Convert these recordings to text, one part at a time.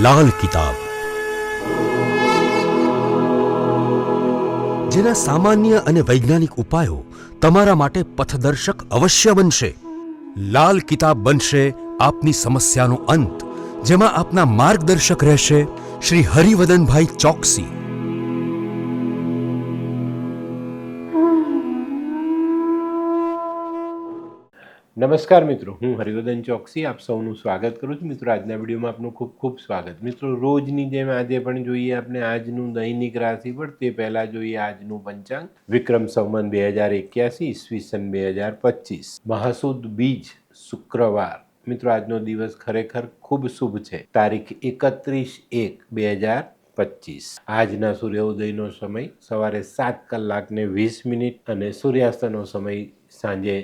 લાલ કિતાબ, જેના સામાન્ય અને વૈજ્ઞાનિક ઉપાયો તમારા માટે પથદર્શક અવશ્ય બનશે. લાલ કિતાબ બનશે આપની સમસ્યાનો અંત, જેમાં આપના માર્ગદર્શક રહેશે શ્રી હરિવદનભાઈ ચોકસી. નમસ્કાર મિત્રો, હું હરિવદન ચોકસી આપ સૌનું સ્વાગત કરું છું. મિત્રો, આજના વિડીયોમાં આપનું ખૂબ ખૂબ સ્વાગત. મિત્રો, રોજની જેમ આજે પણ જોઈએ આપણે આજનું દૈનિક રાશિફળ. તે પહેલાં જોઈએ આજનું પંચાંગ. વિક્રમ સંવત 2081 ઈસવીસન 2025 મહાસુદ બીજ શુક્રવાર. મિત્રો, આજનો દિવસ ખરેખર ખૂબ શુભ છે. તારીખ 31/1/2025. આજના સૂર્યોદયનો સમય સવારે 7:20 અને સૂર્યાસ્તનો સમય સાંજે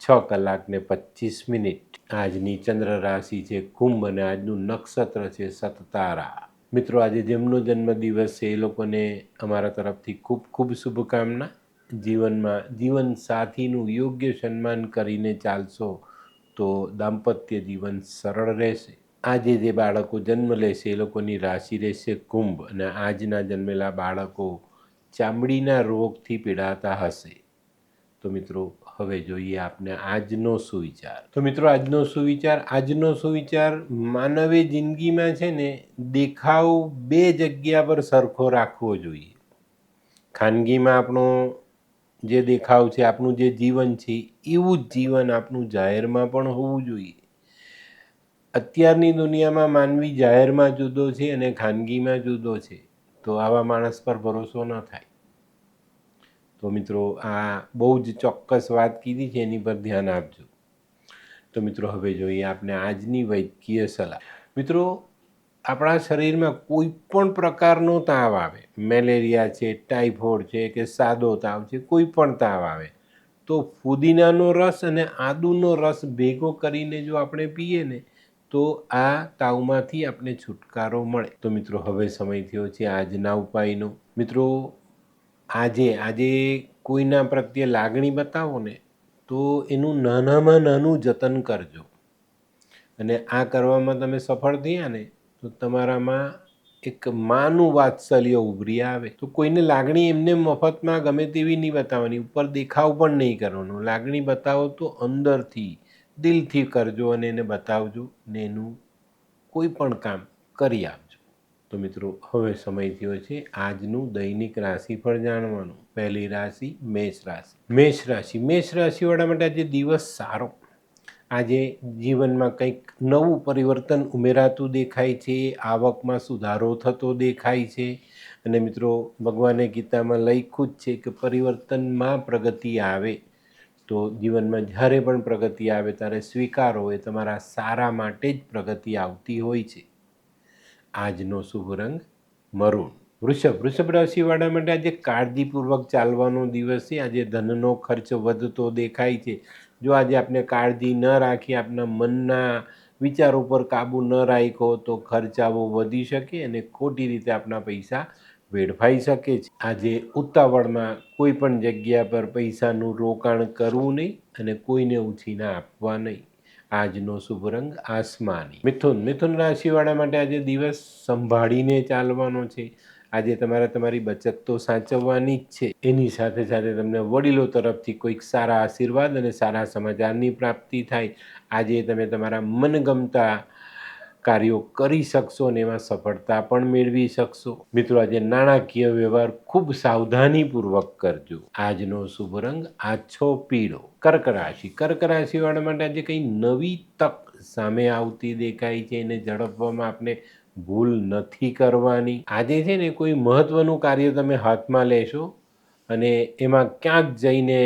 6:25. આજની ચંદ્ર રાશિ છે કુંભ અને આજનું નક્ષત્ર છે સતતારા. મિત્રો, આજે જેમનો જન્મદિવસ છે એ લોકોને અમારા તરફથી ખૂબ ખૂબ શુભકામના. જીવનમાં જીવન સાથીનું યોગ્ય સન્માન કરીને ચાલશો તો દાંપત્ય જીવન સરળ રહેશે. આજે જે બાળકો જન્મ લેશે એ લોકોની રાશિ રહેશે કુંભ અને આજના જન્મેલા બાળકો ચામડીના રોગથી પીડાતા હશે. તો મિત્રો, હવે જોઈએ આપણે આજનો સુવિચાર. તો મિત્રો, આજનો સુવિચાર માનવે જિંદગીમાં છે ને દેખાવ બે જગ્યા પર સરખો રાખવો જોઈએ. ખાનગીમાં આપણો જે દેખાવ છે, આપણું જે જીવન છે એવું જ જીવન આપણું જાહેરમાં પણ હોવું જોઈએ. અત્યારની દુનિયામાં માનવી જાહેરમાં જુદો છે અને ખાનગીમાં જુદો છે, તો આવા માણસ પર ભરોસો ન થાય. તો મિત્રો, આ બહુ જ ચોક્કસ વાત કીધી છે, એની પર ધ્યાન આપજો. તો મિત્રો, હવે જોઈએ આપણે આજની વૈદ્યકીય સલાહ. મિત્રો, આપણા શરીરમાં કોઈ પણ પ્રકારનો તાવ આવે, મેલેરિયા છે, ટાઇફોઇડ છે કે સાદો તાવ છે, કોઈ પણ તાવ આવે તો ફુદીનાનો રસ અને આદુનો રસ ભેગો કરીને જો આપણે પીએ ને તો આ તાવમાંથી આપણે છુટકારો મળે. તો મિત્રો, હવે સમય થયો છે આજના ઉપાયનો. મિત્રો, આજે કોઈના પ્રત્યે લાગણી બતાવો ને તો એનું નાનામાં નાનું જતન કરજો. અને આ કરવામાં તમે સફળ થયા ને તો તમારામાં એક માનું વાત્સલ્ય ઉભરી આવે. તો કોઈને લાગણી એમને મફતમાં ગમે તેવી નહીં બતાવવાની, ઉપર દેખાવ પણ નહીં કરવાનો. લાગણી બતાવો તો અંદરથી દિલથી કરજો અને એને બતાવજો ને એનું કોઈ પણ કામ કરી આપજો. તો મિત્રો, હવે સમય થયો છે આજનું દૈનિક રાશિફળ જાણવાનું. પહેલી રાશિ મેષ રાશિ. મેષ રાશિવાળા માટે આજે દિવસ સારો. આજે જીવનમાં કંઈક નવું પરિવર્તન ઉમેરાતું દેખાય છે, આવકમાં સુધારો થતો દેખાય છે. અને મિત્રો, ભગવાને ગીતામાં લખ્યું જ છે કે પરિવર્તનમાં પ્રગતિ આવે. તો જીવનમાં જ્યારે પણ પ્રગતિ આવે ત્યારે સ્વીકારો, એ તમારા સારા માટે જ પ્રગતિ આવતી હોય છે. આજનો શુભ રંગ મરૂન. વૃષભ રાશિવાળા માટે આજે કાળજીપૂર્વક ચાલવાનો દિવસ છે. આજે ધનનો ખર્ચ વધતો દેખાય છે. જો આજે આપણે કાળજી ન રાખી, આપણા મનના વિચારો પર કાબૂ ન રાખ્યો તો ખર્ચાઓ વધી શકે અને ખોટી રીતે આપણા પૈસા વેડફાઈ શકે છે. આજે ઉતાવળમાં કોઈ પણ જગ્યા પર પૈસાનું રોકાણ કરવું નહીં અને કોઈને ઉછીના આપવા નહીં. આજનો શુભ રંગ આસમાની. મિથુન રાશિવાળા માટે આજે દિવસ સંભાળીને ચાલવાનો છે. આજે તમારે તમારી બચત તો સાચવવાની જ છે, એની સાથે સાથે તમને વડીલો તરફથી કોઈક સારા આશીર્વાદ અને સારા સમાચારની પ્રાપ્તિ થાય. આજે તમે તમારા મનગમતા કાર્યો કરી શકશો અને એમાં સફળતા પણ મેળવી શકશો. મિત્રો, આજે નાણાકીય વ્યવહાર ખૂબ સાવધાનીપૂર્વક કરજો. આજનો શુભ રંગ આછો પીળો. કર્ક રાશિવાળા માટે આજે કંઈ નવી તક સામે આવતી દેખાય છે, એને ઝડપવામાં આપણે ભૂલ નથી કરવાની. આજે છે ને કોઈ મહત્વનું કાર્ય તમે હાથમાં લેશો અને એમાં ક્યાંક જઈને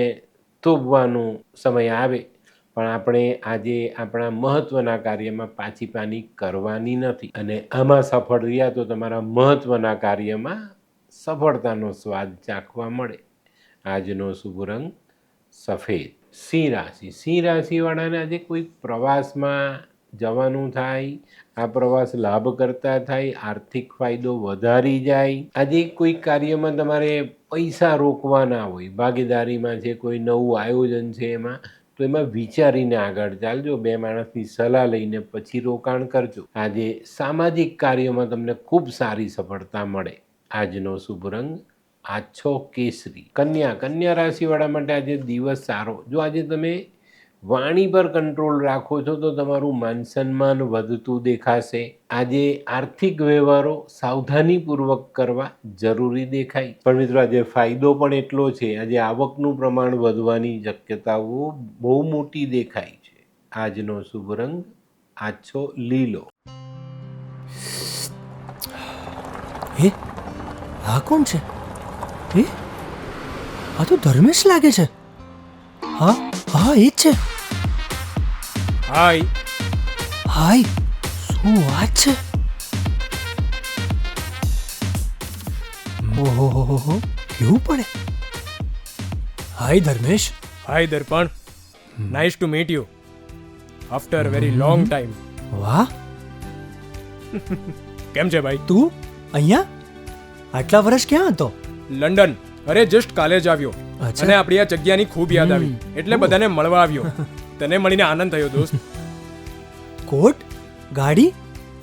થોભવાનો સમય આવે, પણ આપણે આજે આપણા મહત્વના કાર્યમાં પાછી કરવાની નથી અને આમાં સફળ રહ્યા તો તમારા મહત્વના કાર્યમાં સફળતાનો સ્વાદ ચાખવા મળે. આજનો શુભ રંગ સફેદ. સિંહ રાશિવાળાને આજે કોઈ પ્રવાસમાં જવાનું થાય, આ પ્રવાસ લાભ કરતા થાય, આર્થિક ફાયદો વધારી જાય. આજે કોઈ કાર્યમાં તમારે પૈસા રોકવાના હોય, ભાગીદારીમાં છે, કોઈ નવું આયોજન છે, એમાં તો એમાં વિચારીને આગળ ચાલજો. 2 માણસની સલાહ લઈને પછી રોકાણ કરજો. આજે સામાજિક કાર્યોમાં તમને ખૂબ સારી સફળતા મળે. આજનો શુભ રંગ આછો કેસરી. કન્યા રાશિવાળા માટે આજે દિવસ સારો. જો આજે તમે વાણી પર કંટ્રોલ રાખો છો તો તમારું માન સન્માન વધતું દેખાશે. આજે આર્થિક વ્યવહારો સાવધાનીપૂર્વક કરવા જરૂરી દેખાય. પણ મિત્રો આજે ફાયદો પણ એટલો છે, આજે આવકનું પ્રમાણ વધવાની શક્યતાઓ બહુ મોટી દેખાય છે. આજનો શુભ રંગ આછો લીલો. હે આ કોણ છે? હે આ તો ધર્મેશ લાગે છે. હા હા એ જ છે. હાય. હાય, શું વાત છે? ઓહો કેવું પડે. Hi Dharmesh. Hi Darpan. Nice to meet you after very long time. વાહ, કેમ છે ભાઈ? તું અહીંયા આટલા વર્ષ ક્યાં હતો? લંડન. અરે જસ્ટ કાલે જ આવ્યો અચ્છા. અને આપણી આ જગ્યાની ખૂબ યાદ આવી એટલે બધાને મળવા આવ્યો. તને મળીને આનંદ થયો દોસ્ત. કોટ, ગાડી,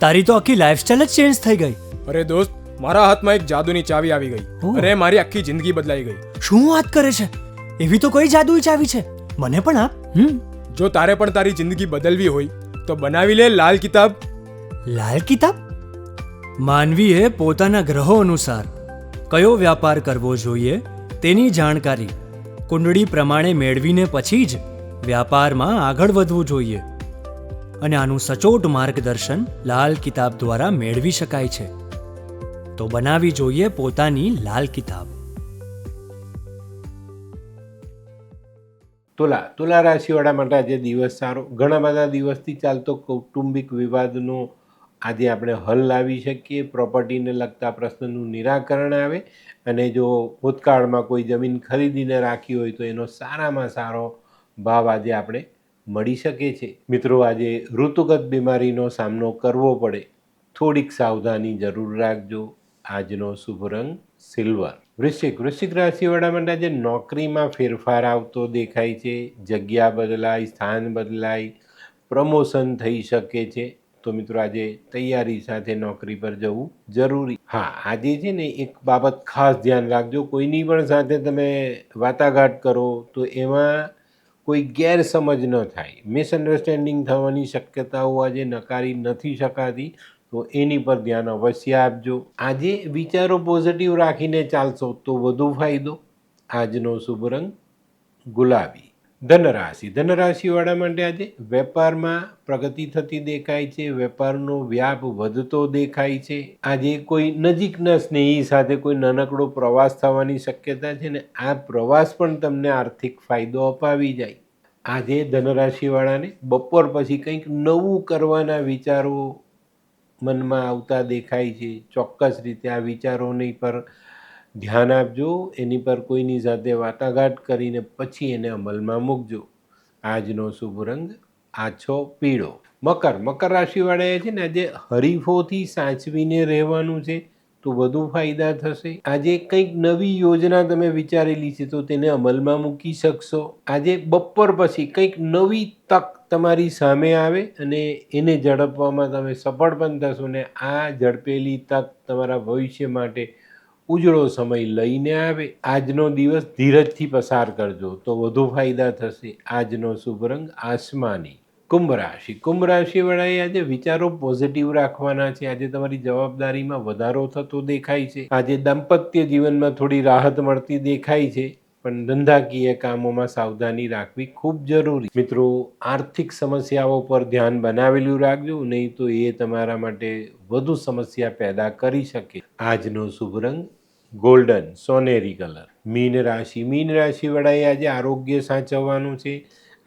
તારી તો આખી લાઈફસ્ટાઈલ જ ચેન્જ થઈ ગઈ. અરે દોસ્ત, મારા હાથમાં એક જાદુની ચાવી આવી ગઈ ઓહ. અને મારી આખી જિંદગી બદલાઈ ગઈ. શું વાત કરે છે? એવી તો કોઈ જાદુઈ ચાવી છે, મને પણ આપ. જો તારે પણ તારી જિંદગી બદલવી હોય તો બનાવી લે લાલ કિતાબ. લાલ કિતાબ? માનવીએ પોતાના ગ્રહો અનુસાર કયો વ્યાપાર કરવો જોઈએ તેની જાણકારી કુંડળી પ્રમાણે મેળવીને પછી જ વ્યાપારમાં આગળ વધવું જોઈએ. અને આનું સચોટ માર્ગદર્શન લાલ કિતાબ દ્વારા મેળવી શકાય છે. તો બનાવી જોઈએ પોતાની લાલ કિતાબ. તુલા રાશિવાળા માટે આજે દિવસ સારો. ઘણા બધા દિવસથી ચાલતો કૌટુંબિક વિવાદનો આજે આપણે હલ લાવી શકીએ. પ્રોપર્ટીને લગતા પ્રશ્નનું નિરાકરણ આવે. અને જો ભૂતકાળમાં કોઈ જમીન ખરીદીને રાખી હોય તો એનો સારામાં સારો ભાવ આજે આપણે મળી શકે છે. મિત્રો આજે ઋતુગત બીમારીનો સામનો કરવો પડે, થોડીક સાવધાની જરૂર રાખજો. આજનો શુભ રંગ સિલ્વર. વૃશ્ચિક રાશિવાળા માટે આજે નોકરીમાં ફેરફાર આવતો દેખાય છે. જગ્યા બદલાય, સ્થાન બદલાય, પ્રમોશન થઈ શકે છે. તો મિત્રો આજે તૈયારી સાથે નોકરી પર જવું જરૂરી. હા, આજે છે ને એક બાબત ખાસ ધ્યાન રાખજો. કોઈની પણ સાથે તમે વાટાઘાટ કરો તો એમાં કોઈ ગેરસમજ ન થાય. મિસઅન્ડરસ્ટેન્ડિંગ થવાની શક્યતાઓ આજે નકારી નથી શકાતી, તો એની પર ધ્યાન અવશ્ય આપજો. આજે વિચારો પોઝિટિવ રાખીને ચાલશો તો વધુ ફાયદો. આજનો શુભ રંગ ગુલાબી. ધનરાશિવાળા માટે આજે વેપારમાં પ્રગતિ થતી દેખાય છે. વેપારનો વ્યાપ વધતો દેખાય છે. આજે કોઈ નજીકના સ્નેહી સાથે કોઈ નાનકડો પ્રવાસ થવાની શક્યતા છે ને આ પ્રવાસ પણ તમને આર્થિક ફાયદો અપાવી જાય. આજે ધનરાશિવાળાને બપોર પછી કંઈક નવું કરવાના વિચારો મનમાં આવતા દેખાય છે. ચોક્કસ રીતે આ વિચારોની પર ધ્યાન આપજો. એની પર કોઈની સાથે વાટાઘાટ કરીને પછી એને અમલમાં મૂકજો. આજનો શુભ રંગ આછો પીળો. મકર રાશિવાળાએ છે ને આજે હરીફોથી સાચવીને રહેવાનું છે તો વધુ ફાયદા થશે. આજે કંઈક નવી યોજના તમે વિચારેલી છે તો તેને અમલમાં મૂકી શકશો. આજે બપોર પછી કંઈક નવી તક તમારી સામે આવે અને એને ઝડપવામાં તમે સફળ પણ થશો ને આ ઝડપેલી તક તમારા ભવિષ્ય માટે ઉજળો સમય લઈને આવે. આજનો દિવસ ધીરજથી પસાર કરજો તો વધુ ફાયદા થશે. આજનો શુભ રંગ આસમાની. કુંભ રાશિવાળાએ આજે વિચારો પોઝિટિવ રાખવાના છે. આજે તમારી જવાબદારીમાં વધારો થતો દેખાય છે. આજે દાંપત્ય જીવનમાં થોડી રાહત મળતી દેખાય છે, પણ ધંધાકીય કામોમાં સાવધાની રાખવી ખૂબ જરૂરી. મિત્રો આર્થિક સમસ્યાઓ પર ધ્યાન બનાવેલું રાખજો, નહીં તો એ તમારા માટે વધુ સમસ્યા પેદા કરી શકે. આજનો શુભ રંગ ગોલ્ડન સોનેરી કલર. મીન રાશિવાળાએ આજે આરોગ્ય સાચવવાનું છે.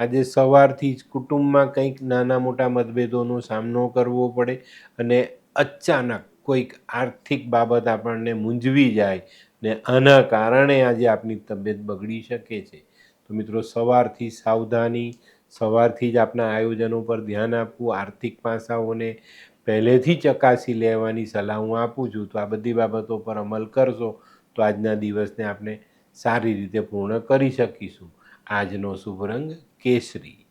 આજે સવારથી જ કુટુંબમાં કંઈક નાના મોટા મતભેદોનો સામનો કરવો પડે અને અચાનક કોઈક આર્થિક બાબત આપણને મૂંઝવી જાય ને આના કારણે આજે આપની તબિયત બગડી શકે છે. તો મિત્રો સવારથી સાવધાની, સવારથી જ આપણા આયોજનો પર ધ્યાન આપવું, આર્થિક પાસાઓને પહેલેથી ચકાસી લેવાની સલાહ હું આપું છું. તો આ બધી બાબતો પર અમલ કરશો તો આજના દિવસને આપણે સારી રીતે પૂર્ણ કરી શકીશું. આજનો શુભ રંગ કેસરી.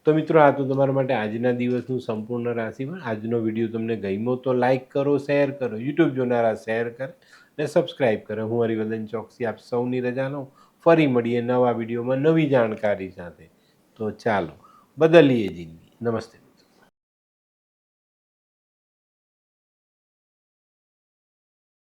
તો મિત્રો, આ તો તમારા માટે આજના દિવસનું સંપૂર્ણ રાશિફળ. આજનો વિડીયો તમને ગમ્યો તો લાઈક કરો, શેર કરો, યુટ્યુબ જોનારા શેર કરે અને સબસ્ક્રાઈબ કરે. હું હરિવર્ધન ચોકસી આપ સૌની રજા લઉં. ફરી મળીએ નવા વિડીયોમાં નવી જાણકારી સાથે. તો ચાલો બદલીએ જિંદગી. નમસ્તે.